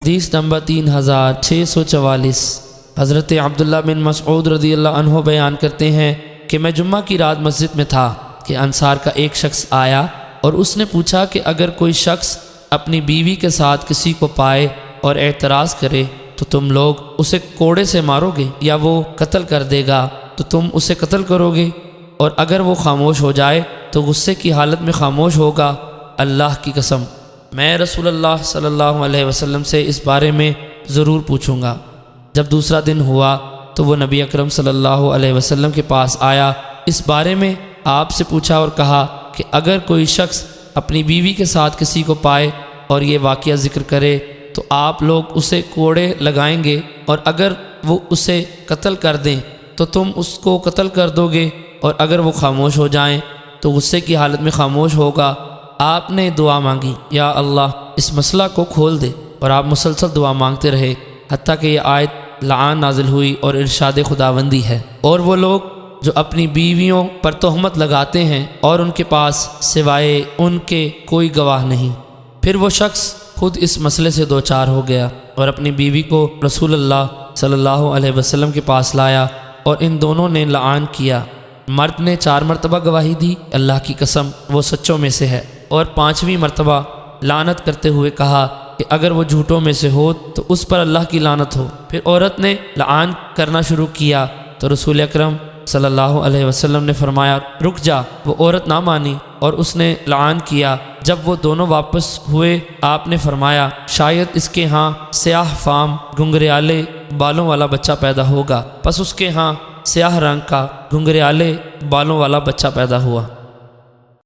حدیث نمبر 3644۔ حضرت عبداللہ بن مسعود رضی اللہ عنہ بیان کرتے ہیں کہ میں جمعہ کی رات مسجد میں تھا کہ انصار کا ایک شخص آیا اور اس نے پوچھا کہ اگر کوئی شخص اپنی بیوی کے ساتھ کسی کو پائے اور اعتراض کرے تو تم لوگ اسے کوڑے سے مارو گے یا وہ قتل کر دے گا تو تم اسے قتل کرو گے، اور اگر وہ خاموش ہو جائے تو غصے کی حالت میں خاموش ہوگا؟ اللہ کی قسم میں رسول اللہ صلی اللہ علیہ وسلم سے اس بارے میں ضرور پوچھوں گا۔ جب دوسرا دن ہوا تو وہ نبی اکرم صلی اللہ علیہ وسلم کے پاس آیا، اس بارے میں آپ سے پوچھا اور کہا کہ اگر کوئی شخص اپنی بیوی کے ساتھ کسی کو پائے اور یہ واقعہ ذکر کرے تو آپ لوگ اسے کوڑے لگائیں گے، اور اگر وہ اسے قتل کر دیں تو تم اس کو قتل کر دو گے، اور اگر وہ خاموش ہو جائیں تو غصے کی حالت میں خاموش ہوگا۔ آپ نے دعا مانگی، یا اللہ اس مسئلہ کو کھول دے، اور آپ مسلسل دعا مانگتے رہے حتیٰ کہ یہ آیت لعان نازل ہوئی اور ارشاد خداوندی ہے۔ اور وہ لوگ جو اپنی بیویوں پر تہمت لگاتے ہیں اور ان کے پاس سوائے ان کے کوئی گواہ نہیں۔ پھر وہ شخص خود اس مسئلے سے دوچار ہو گیا اور اپنی بیوی کو رسول اللہ صلی اللہ علیہ وسلم کے پاس لایا، اور ان دونوں نے لعان کیا۔ مرد نے 4 مرتبہ گواہی دی، اللہ کی قسم وہ سچوں میں سے ہے، اور 5ویں مرتبہ لعنت کرتے ہوئے کہا کہ اگر وہ جھوٹوں میں سے ہو تو اس پر اللہ کی لعنت ہو۔ پھر عورت نے لعان کرنا شروع کیا تو رسول اکرم صلی اللہ علیہ وسلم نے فرمایا رک جا۔ وہ عورت نہ مانی اور اس نے لعان کیا۔ جب وہ دونوں واپس ہوئے آپ نے فرمایا شاید اس کے ہاں سیاہ فام گھنگریالے بالوں والا بچہ پیدا ہوگا، پس اس کے ہاں سیاہ رنگ کا گھنگریالے بالوں والا بچہ پیدا ہوا۔